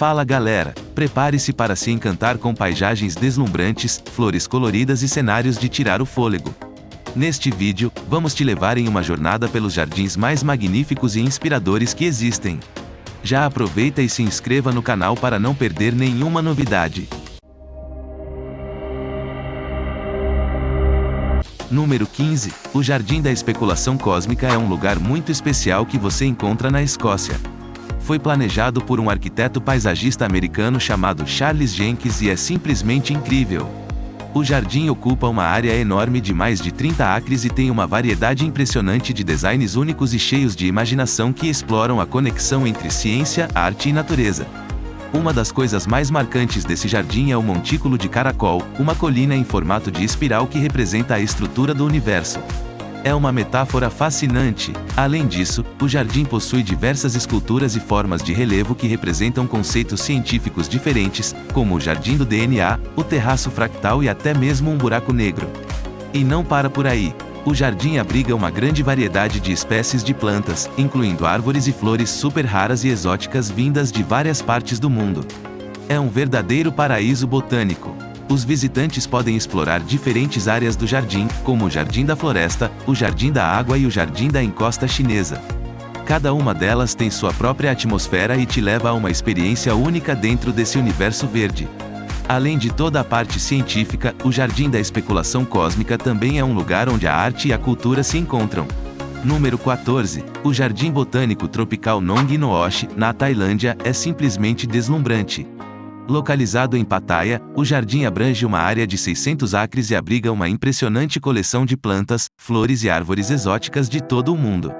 Fala galera, prepare-se para se encantar com paisagens deslumbrantes, flores coloridas e cenários de tirar o fôlego. Neste vídeo, vamos te levar em uma jornada pelos jardins mais magníficos e inspiradores que existem. Já aproveita e se inscreva no canal para não perder nenhuma novidade. Número 15. O Jardim da Especulação Cósmica é um lugar muito especial que você encontra na Escócia. Foi planejado por um arquiteto paisagista americano chamado Charles Jenkins e é simplesmente incrível. O jardim ocupa uma área enorme de mais de 30 acres e tem uma variedade impressionante de designs únicos e cheios de imaginação que exploram a conexão entre ciência, arte e natureza. Uma das coisas mais marcantes desse jardim é o Montículo de Caracol, uma colina em formato de espiral que representa a estrutura do universo. É uma metáfora fascinante. Além disso, o jardim possui diversas esculturas e formas de relevo que representam conceitos científicos diferentes, como o jardim do DNA, o terraço fractal e até mesmo um buraco negro. E não para por aí. O jardim abriga uma grande variedade de espécies de plantas, incluindo árvores e flores super raras e exóticas vindas de várias partes do mundo. É um verdadeiro paraíso botânico. Os visitantes podem explorar diferentes áreas do jardim, como o Jardim da Floresta, o Jardim da Água e o Jardim da Encosta Chinesa. Cada uma delas tem sua própria atmosfera e te leva a uma experiência única dentro desse universo verde. Além de toda a parte científica, o Jardim da Especulação Cósmica também é um lugar onde a arte e a cultura se encontram. Número 14. O Jardim Botânico Tropical Nong Nooshi, na Tailândia, é simplesmente deslumbrante. Localizado em Pattaya, o jardim abrange uma área de 600 acres e abriga uma impressionante coleção de plantas, flores e árvores exóticas de todo o mundo.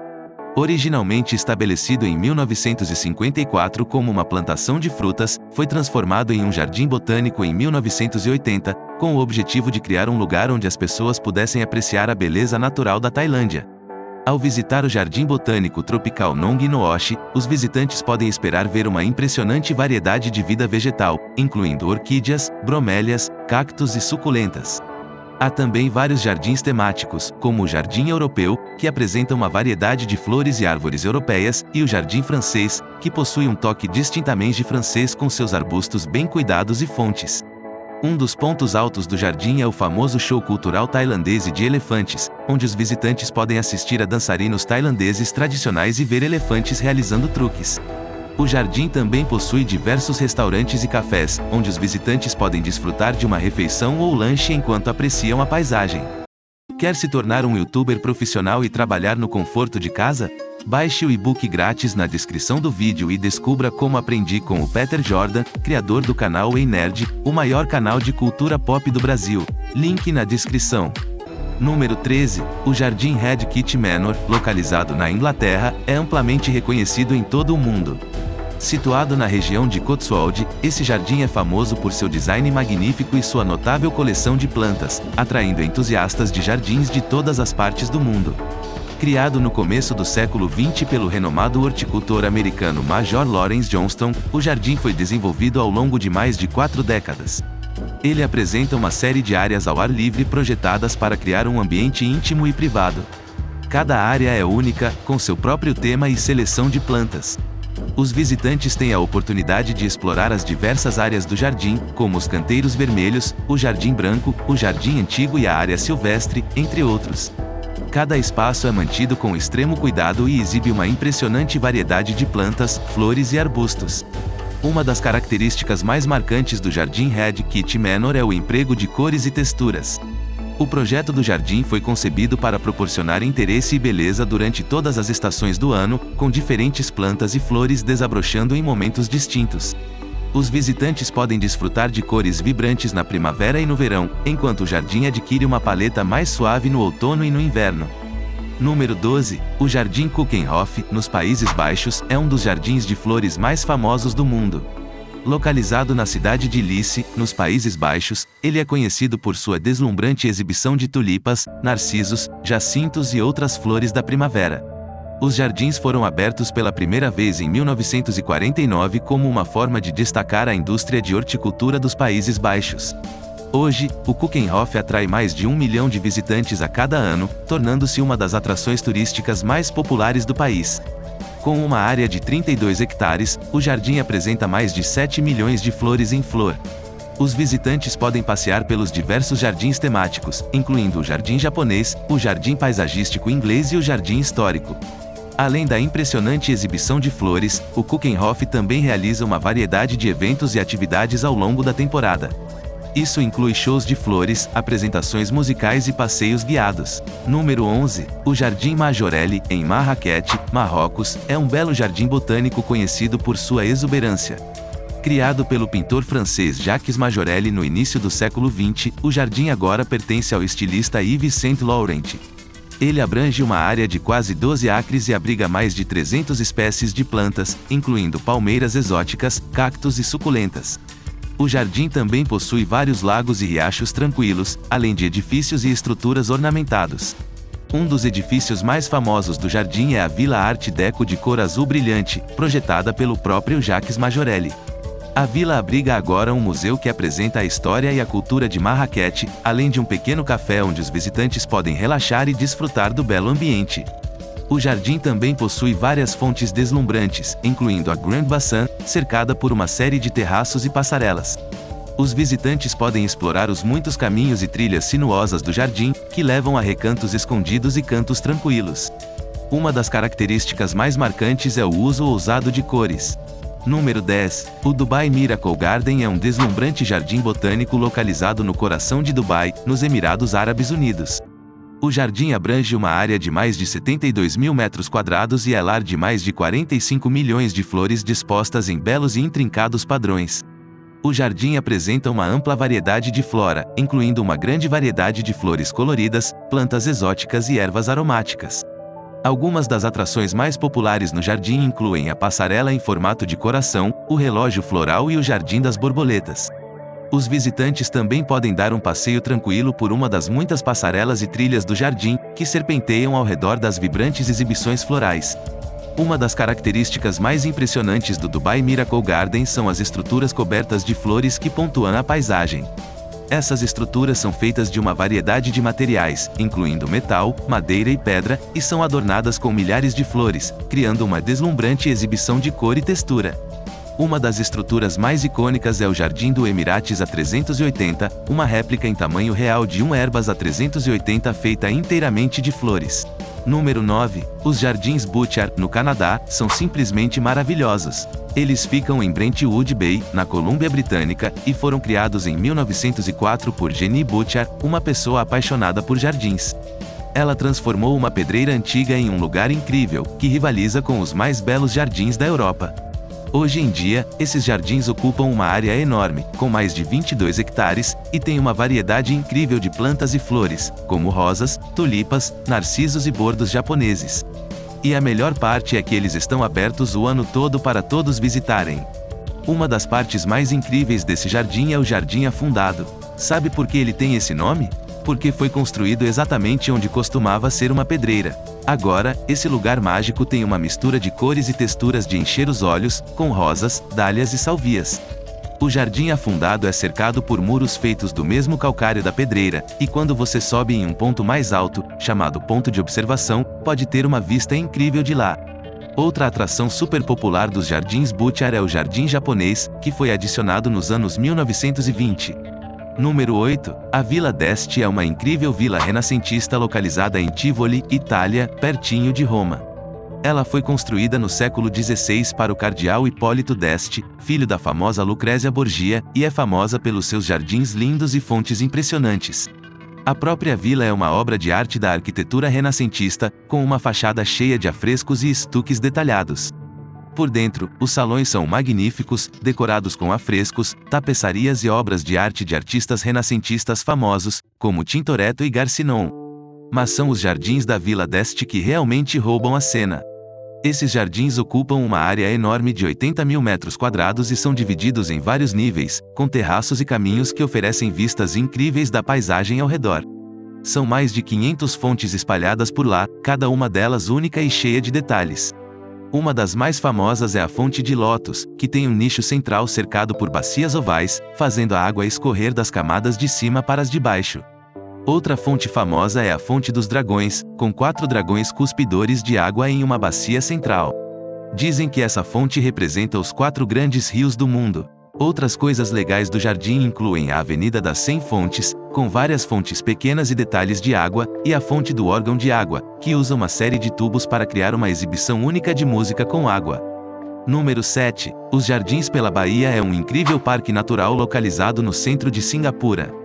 Originalmente estabelecido em 1954 como uma plantação de frutas, foi transformado em um jardim botânico em 1980, com o objetivo de criar um lugar onde as pessoas pudessem apreciar a beleza natural da Tailândia. Ao visitar o Jardim Botânico Tropical Nong Nooshi, os visitantes podem esperar ver uma impressionante variedade de vida vegetal, incluindo orquídeas, bromélias, cactos e suculentas. Há também vários jardins temáticos, como o Jardim Europeu, que apresenta uma variedade de flores e árvores europeias, e o Jardim Francês, que possui um toque distintamente francês com seus arbustos bem cuidados e fontes. Um dos pontos altos do jardim é o famoso show cultural tailandês de elefantes, onde os visitantes podem assistir a dançarinos tailandeses tradicionais e ver elefantes realizando truques. O jardim também possui diversos restaurantes e cafés, onde os visitantes podem desfrutar de uma refeição ou lanche enquanto apreciam a paisagem. Quer se tornar um youtuber profissional e trabalhar no conforto de casa? Baixe o e-book grátis na descrição do vídeo e descubra como aprendi com o Peter Jordan, criador do canal Ei Nerd, o maior canal de cultura pop do Brasil. Link na descrição. Número 13. O Jardim Red Kit Manor, localizado na Inglaterra, é amplamente reconhecido em todo o mundo. Situado na região de Cotswold, esse jardim é famoso por seu design magnífico e sua notável coleção de plantas, atraindo entusiastas de jardins de todas as partes do mundo. Criado no começo do século XX pelo renomado horticultor americano Major Lawrence Johnston, o jardim foi desenvolvido ao longo de mais de 4 décadas. Ele apresenta uma série de áreas ao ar livre projetadas para criar um ambiente íntimo e privado. Cada área é única, com seu próprio tema e seleção de plantas. Os visitantes têm a oportunidade de explorar as diversas áreas do jardim, como os canteiros vermelhos, o jardim branco, o jardim antigo e a área silvestre, entre outros. Cada espaço é mantido com extremo cuidado e exibe uma impressionante variedade de plantas, flores e arbustos. Uma das características mais marcantes do Jardim Red Kit Manor é o emprego de cores e texturas. O projeto do jardim foi concebido para proporcionar interesse e beleza durante todas as estações do ano, com diferentes plantas e flores desabrochando em momentos distintos. Os visitantes podem desfrutar de cores vibrantes na primavera e no verão, enquanto o jardim adquire uma paleta mais suave no outono e no inverno. Número 12. O Jardim Keukenhof, nos Países Baixos, é um dos jardins de flores mais famosos do mundo. Localizado na cidade de Lisse, nos Países Baixos, ele é conhecido por sua deslumbrante exibição de tulipas, narcisos, jacintos e outras flores da primavera. Os jardins foram abertos pela primeira vez em 1949 como uma forma de destacar a indústria de horticultura dos Países Baixos. Hoje, o Keukenhof atrai mais de 1 milhão de visitantes a cada ano, tornando-se uma das atrações turísticas mais populares do país. Com uma área de 32 hectares, o jardim apresenta mais de 7 milhões de flores em flor. Os visitantes podem passear pelos diversos jardins temáticos, incluindo o jardim japonês, o jardim paisagístico inglês e o jardim histórico. Além da impressionante exibição de flores, o Keukenhof também realiza uma variedade de eventos e atividades ao longo da temporada. Isso inclui shows de flores, apresentações musicais e passeios guiados. Número 11. O Jardim Majorelle, em Marrakech, Marrocos, é um belo jardim botânico conhecido por sua exuberância. Criado pelo pintor francês Jacques Majorelle no início do século XX, o jardim agora pertence ao estilista Yves Saint Laurent. Ele abrange uma área de quase 12 acres e abriga mais de 300 espécies de plantas, incluindo palmeiras exóticas, cactos e suculentas. O jardim também possui vários lagos e riachos tranquilos, além de edifícios e estruturas ornamentados. Um dos edifícios mais famosos do jardim é a Vila Art Deco de cor azul brilhante, projetada pelo próprio Jacques Majorelle. A vila abriga agora um museu que apresenta a história e a cultura de Marrakech, além de um pequeno café onde os visitantes podem relaxar e desfrutar do belo ambiente. O jardim também possui várias fontes deslumbrantes, incluindo a Grand Bassin, cercada por uma série de terraços e passarelas. Os visitantes podem explorar os muitos caminhos e trilhas sinuosas do jardim, que levam a recantos escondidos e cantos tranquilos. Uma das características mais marcantes é o uso ousado de cores. Número 10. O Dubai Miracle Garden é um deslumbrante jardim botânico localizado no coração de Dubai, nos Emirados Árabes Unidos. O jardim abrange uma área de mais de 72 mil metros quadrados e é lar de mais de 45 milhões de flores dispostas em belos e intrincados padrões. O jardim apresenta uma ampla variedade de flora, incluindo uma grande variedade de flores coloridas, plantas exóticas e ervas aromáticas. Algumas das atrações mais populares no jardim incluem a passarela em formato de coração, o relógio floral e o jardim das borboletas. Os visitantes também podem dar um passeio tranquilo por uma das muitas passarelas e trilhas do jardim, que serpenteiam ao redor das vibrantes exibições florais. Uma das características mais impressionantes do Dubai Miracle Garden são as estruturas cobertas de flores que pontuam a paisagem. Essas estruturas são feitas de uma variedade de materiais, incluindo metal, madeira e pedra, e são adornadas com milhares de flores, criando uma deslumbrante exibição de cor e textura. Uma das estruturas mais icônicas é o Jardim do Emirates A380, uma réplica em tamanho real de um Airbus A380 feita inteiramente de flores. Número 9. Os Jardins Butchart, no Canadá, são simplesmente maravilhosos. Eles ficam em Brentwood Bay, na Colômbia Britânica, e foram criados em 1904 por Jenny Butchart, uma pessoa apaixonada por jardins. Ela transformou uma pedreira antiga em um lugar incrível, que rivaliza com os mais belos jardins da Europa. Hoje em dia, esses jardins ocupam uma área enorme, com mais de 22 hectares, e têm uma variedade incrível de plantas e flores, como rosas, tulipas, narcisos e bordos japoneses. E a melhor parte é que eles estão abertos o ano todo para todos visitarem. Uma das partes mais incríveis desse jardim é o Jardim Afundado. Sabe por que ele tem esse nome? Porque foi construído exatamente onde costumava ser uma pedreira. Agora, esse lugar mágico tem uma mistura de cores e texturas de encher os olhos, com rosas, dálias e salvias. O Jardim Afundado é cercado por muros feitos do mesmo calcário da pedreira, e quando você sobe em um ponto mais alto, chamado ponto de observação, pode ter uma vista incrível de lá. Outra atração super popular dos Jardins Butchart é o Jardim Japonês, que foi adicionado nos anos 1920. Número 8. A Villa d'Este é uma incrível vila renascentista localizada em Tivoli, Itália, pertinho de Roma. Ela foi construída no século XVI para o cardeal Hipólito d'Este, filho da famosa Lucrezia Borgia, e é famosa pelos seus jardins lindos e fontes impressionantes. A própria vila é uma obra de arte da arquitetura renascentista, com uma fachada cheia de afrescos e estuques detalhados. Por dentro, os salões são magníficos, decorados com afrescos, tapeçarias e obras de arte de artistas renascentistas famosos, como Tintoretto e Garcinon. Mas são os jardins da Villa d'Este que realmente roubam a cena. Esses jardins ocupam uma área enorme de 80 mil metros quadrados e são divididos em vários níveis, com terraços e caminhos que oferecem vistas incríveis da paisagem ao redor. São mais de 500 fontes espalhadas por lá, cada uma delas única e cheia de detalhes. Uma das mais famosas é a Fonte de Lótus, que tem um nicho central cercado por bacias ovais, fazendo a água escorrer das camadas de cima para as de baixo. Outra fonte famosa é a Fonte dos Dragões, com 4 dragões cuspidores de água em uma bacia central. Dizem que essa fonte representa os 4 grandes rios do mundo. Outras coisas legais do jardim incluem a Avenida das 100 Fontes, com várias fontes pequenas e detalhes de água, e a fonte do órgão de água, que usa uma série de tubos para criar uma exibição única de música com água. Número 7. Os Jardins pela Bahia é um incrível parque natural localizado no centro de Cingapura.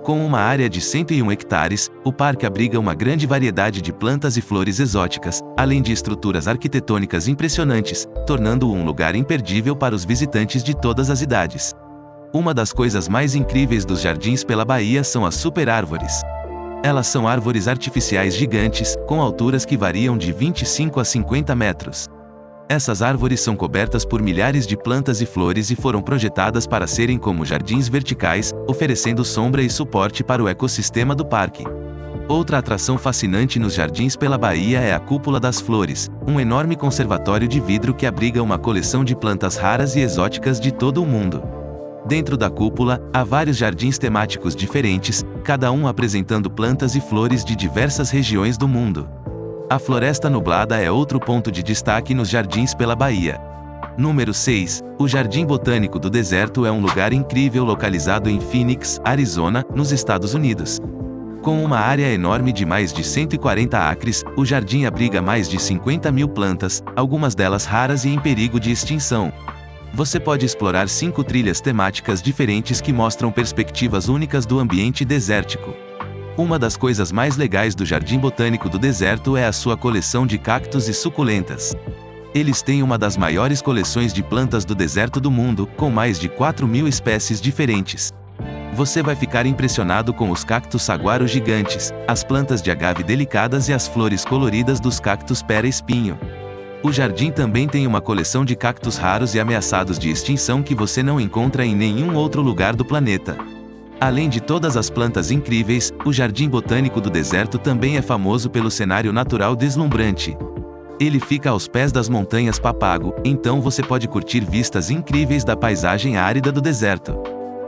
Com uma área de 101 hectares, o parque abriga uma grande variedade de plantas e flores exóticas, além de estruturas arquitetônicas impressionantes, tornando-o um lugar imperdível para os visitantes de todas as idades. Uma das coisas mais incríveis dos Jardins pela Bahia são as super-árvores. Elas são árvores artificiais gigantes, com alturas que variam de 25 a 50 metros. Essas árvores são cobertas por milhares de plantas e flores e foram projetadas para serem como jardins verticais, oferecendo sombra e suporte para o ecossistema do parque. Outra atração fascinante nos Jardins pela Bahia é a Cúpula das Flores, um enorme conservatório de vidro que abriga uma coleção de plantas raras e exóticas de todo o mundo. Dentro da cúpula, há vários jardins temáticos diferentes, cada um apresentando plantas e flores de diversas regiões do mundo. A Floresta Nublada é outro ponto de destaque nos Jardins pela Bahia. Número 6. O Jardim Botânico do Deserto é um lugar incrível localizado em Phoenix, Arizona, nos Estados Unidos. Com uma área enorme de mais de 140 acres, o jardim abriga mais de 50 mil plantas, algumas delas raras e em perigo de extinção. Você pode explorar 5 trilhas temáticas diferentes que mostram perspectivas únicas do ambiente desértico. Uma das coisas mais legais do Jardim Botânico do Deserto é a sua coleção de cactos e suculentas. Eles têm uma das maiores coleções de plantas do deserto do mundo, com mais de 4.000 espécies diferentes. Você vai ficar impressionado com os cactos saguaro gigantes, as plantas de agave delicadas e as flores coloridas dos cactos pera-espinho. O jardim também tem uma coleção de cactos raros e ameaçados de extinção que você não encontra em nenhum outro lugar do planeta. Além de todas as plantas incríveis, o Jardim Botânico do Deserto também é famoso pelo cenário natural deslumbrante. Ele fica aos pés das montanhas Papago, então você pode curtir vistas incríveis da paisagem árida do deserto.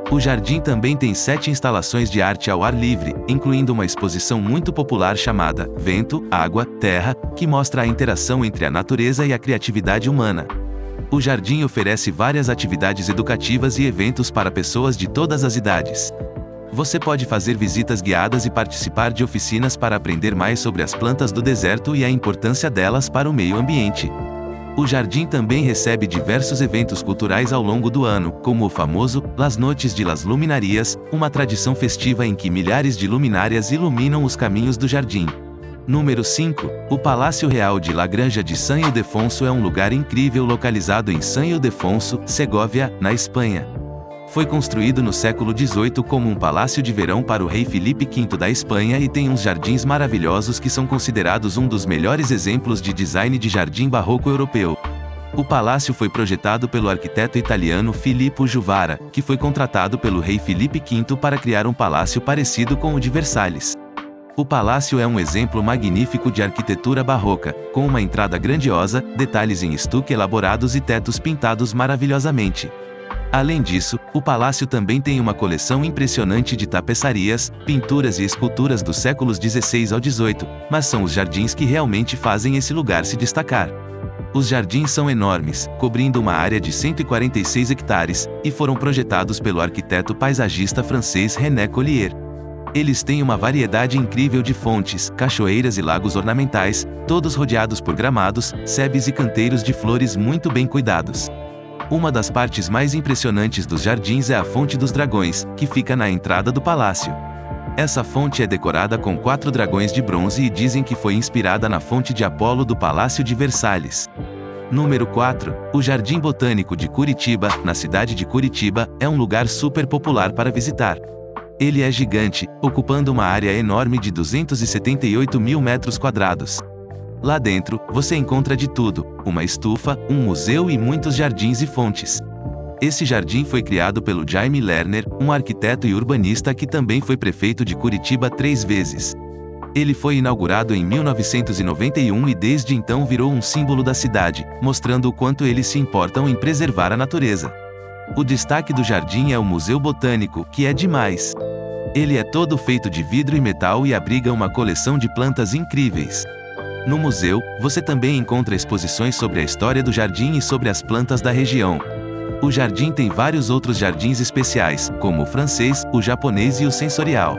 O jardim também tem 7 instalações de arte ao ar livre, incluindo uma exposição muito popular chamada Vento, Água, Terra, que mostra a interação entre a natureza e a criatividade humana. O jardim oferece várias atividades educativas e eventos para pessoas de todas as idades. Você pode fazer visitas guiadas e participar de oficinas para aprender mais sobre as plantas do deserto e a importância delas para o meio ambiente. O jardim também recebe diversos eventos culturais ao longo do ano, como o famoso Las Noches de las Luminarias, uma tradição festiva em que milhares de luminárias iluminam os caminhos do jardim. Número 5. O Palácio Real de La Granja de San Ildefonso é um lugar incrível localizado em San Ildefonso, Segóvia, na Espanha. Foi construído no século XVIII como um palácio de verão para o rei Filipe V da Espanha e tem uns jardins maravilhosos que são considerados um dos melhores exemplos de design de jardim barroco europeu. O palácio foi projetado pelo arquiteto italiano Filippo Juvara, que foi contratado pelo rei Filipe V para criar um palácio parecido com o de Versalhes. O palácio é um exemplo magnífico de arquitetura barroca, com uma entrada grandiosa, detalhes em estuque elaborados e tetos pintados maravilhosamente. Além disso, o palácio também tem uma coleção impressionante de tapeçarias, pinturas e esculturas dos séculos XVI ao XVIII, mas são os jardins que realmente fazem esse lugar se destacar. Os jardins são enormes, cobrindo uma área de 146 hectares, e foram projetados pelo arquiteto paisagista francês René Collier. Eles têm uma variedade incrível de fontes, cachoeiras e lagos ornamentais, todos rodeados por gramados, sebes e canteiros de flores muito bem cuidados. Uma das partes mais impressionantes dos jardins é a Fonte dos Dragões, que fica na entrada do palácio. Essa fonte é decorada com 4 dragões de bronze e dizem que foi inspirada na fonte de Apolo do Palácio de Versalhes. Número 4. O Jardim Botânico de Curitiba, na cidade de Curitiba, é um lugar super popular para visitar. Ele é gigante, ocupando uma área enorme de 278 mil metros quadrados. Lá dentro, você encontra de tudo: uma estufa, um museu e muitos jardins e fontes. Esse jardim foi criado pelo Jaime Lerner, um arquiteto e urbanista que também foi prefeito de Curitiba 3 vezes. Ele foi inaugurado em 1991 e desde então virou um símbolo da cidade, mostrando o quanto eles se importam em preservar a natureza. O destaque do jardim é o Museu Botânico, que é demais. Ele é todo feito de vidro e metal e abriga uma coleção de plantas incríveis. No museu, você também encontra exposições sobre a história do jardim e sobre as plantas da região. O jardim tem vários outros jardins especiais, como o francês, o japonês e o sensorial.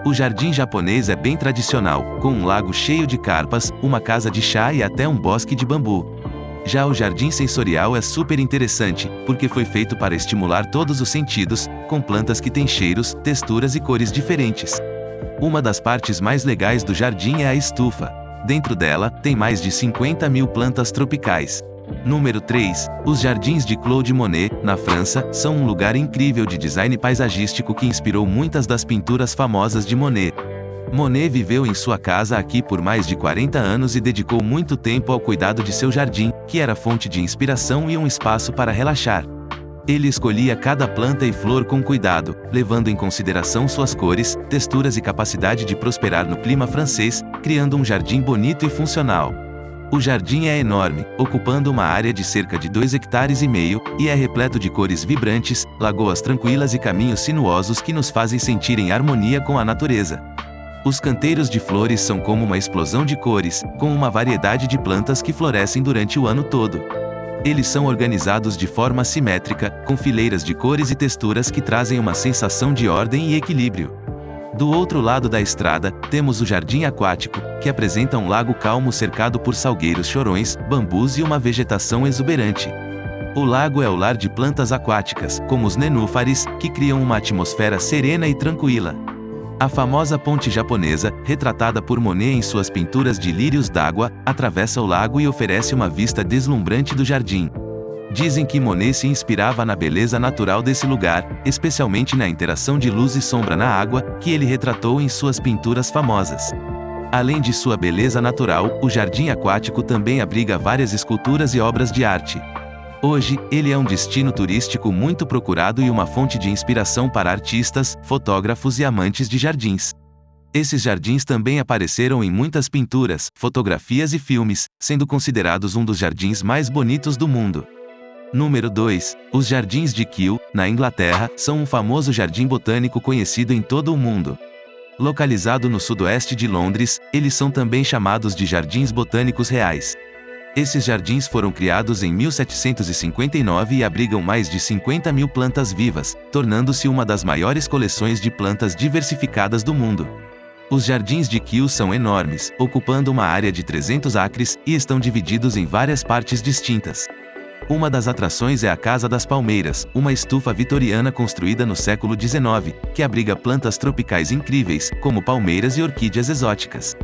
O jardim japonês é bem tradicional, com um lago cheio de carpas, uma casa de chá e até um bosque de bambu. Já o jardim sensorial é super interessante, porque foi feito para estimular todos os sentidos, com plantas que têm cheiros, texturas e cores diferentes. Uma das partes mais legais do jardim é a estufa. Dentro dela, tem mais de 50.000 plantas tropicais. Número 3. Os Jardins de Claude Monet, na França, são um lugar incrível de design paisagístico que inspirou muitas das pinturas famosas de Monet. Monet viveu em sua casa aqui por mais de 40 anos e dedicou muito tempo ao cuidado de seu jardim, que era fonte de inspiração e um espaço para relaxar. Ele escolhia cada planta e flor com cuidado, levando em consideração suas cores, texturas e capacidade de prosperar no clima francês, criando um jardim bonito e funcional. O jardim é enorme, ocupando uma área de cerca de 2,5 hectares, e é repleto de cores vibrantes, lagoas tranquilas e caminhos sinuosos que nos fazem sentir em harmonia com a natureza. Os canteiros de flores são como uma explosão de cores, com uma variedade de plantas que florescem durante o ano todo. Eles são organizados de forma simétrica, com fileiras de cores e texturas que trazem uma sensação de ordem e equilíbrio. Do outro lado da estrada, temos o jardim aquático, que apresenta um lago calmo cercado por salgueiros chorões, bambus e uma vegetação exuberante. O lago é o lar de plantas aquáticas, como os nenúfares, que criam uma atmosfera serena e tranquila. A famosa ponte japonesa, retratada por Monet em suas pinturas de lírios d'água, atravessa o lago e oferece uma vista deslumbrante do jardim. Dizem que Monet se inspirava na beleza natural desse lugar, especialmente na interação de luz e sombra na água, que ele retratou em suas pinturas famosas. Além de sua beleza natural, o jardim aquático também abriga várias esculturas e obras de arte. Hoje, ele é um destino turístico muito procurado e uma fonte de inspiração para artistas, fotógrafos e amantes de jardins. Esses jardins também apareceram em muitas pinturas, fotografias e filmes, sendo considerados um dos jardins mais bonitos do mundo. Número 2. Os Jardins de Kew, na Inglaterra, são um famoso jardim botânico conhecido em todo o mundo. Localizado no sudoeste de Londres, eles são também chamados de Jardins Botânicos Reais. Esses jardins foram criados em 1759 e abrigam mais de 50.000 plantas vivas, tornando-se uma das maiores coleções de plantas diversificadas do mundo. Os jardins de Kew são enormes, ocupando uma área de 300 acres, e estão divididos em várias partes distintas. Uma das atrações é a Casa das Palmeiras, uma estufa vitoriana construída no século XIX, que abriga plantas tropicais incríveis, como palmeiras e orquídeas exóticas.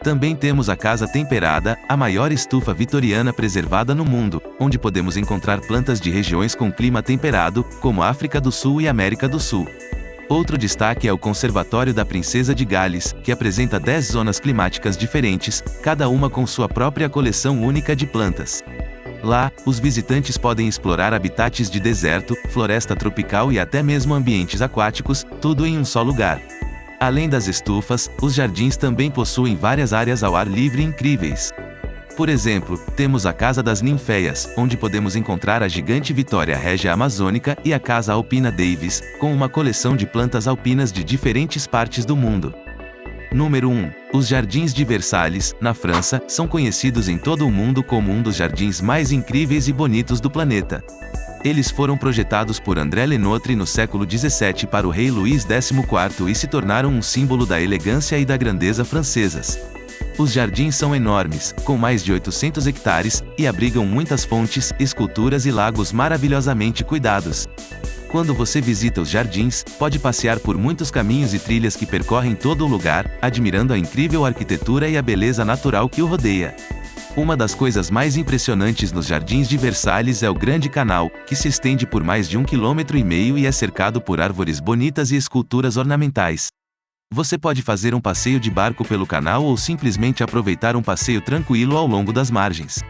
Também temos a Casa Temperada, a maior estufa vitoriana preservada no mundo, onde podemos encontrar plantas de regiões com clima temperado, como África do Sul e América do Sul. Outro destaque é o Conservatório da Princesa de Gales, que apresenta 10 zonas climáticas diferentes, cada uma com sua própria coleção única de plantas. Lá, os visitantes podem explorar habitats de deserto, floresta tropical e até mesmo ambientes aquáticos, tudo em um só lugar. Além das estufas, os jardins também possuem várias áreas ao ar livre incríveis. Por exemplo, temos a Casa das Ninféias, onde podemos encontrar a gigante Vitória Régia Amazônica e a Casa Alpina Davis, com uma coleção de plantas alpinas de diferentes partes do mundo. Número 1. Os Jardins de Versalhes, na França, são conhecidos em todo o mundo como um dos jardins mais incríveis e bonitos do planeta. Eles foram projetados por André Le Nôtre no século XVII para o rei Luís XIV e se tornaram um símbolo da elegância e da grandeza francesas. Os jardins são enormes, com mais de 800 hectares, e abrigam muitas fontes, esculturas e lagos maravilhosamente cuidados. Quando você visita os jardins, pode passear por muitos caminhos e trilhas que percorrem todo o lugar, admirando a incrível arquitetura e a beleza natural que o rodeia. Uma das coisas mais impressionantes nos Jardins de Versalhes é o Grande Canal, que se estende por mais de 1,5 km e é cercado por árvores bonitas e esculturas ornamentais. Você pode fazer um passeio de barco pelo canal ou simplesmente aproveitar um passeio tranquilo ao longo das margens.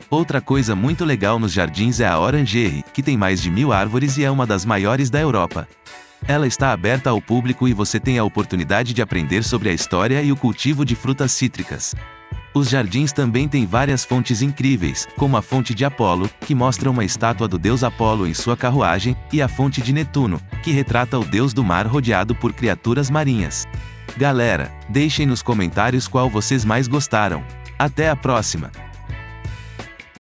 Outra coisa muito legal nos jardins é a Orangerie, que tem mais de 1.000 árvores e é uma das maiores da Europa. Ela está aberta ao público e você tem a oportunidade de aprender sobre a história e o cultivo de frutas cítricas. Os jardins também têm várias fontes incríveis, como a Fonte de Apolo, que mostra uma estátua do deus Apolo em sua carruagem, e a Fonte de Netuno, que retrata o deus do mar rodeado por criaturas marinhas. Galera, deixem nos comentários qual vocês mais gostaram. Até a próxima!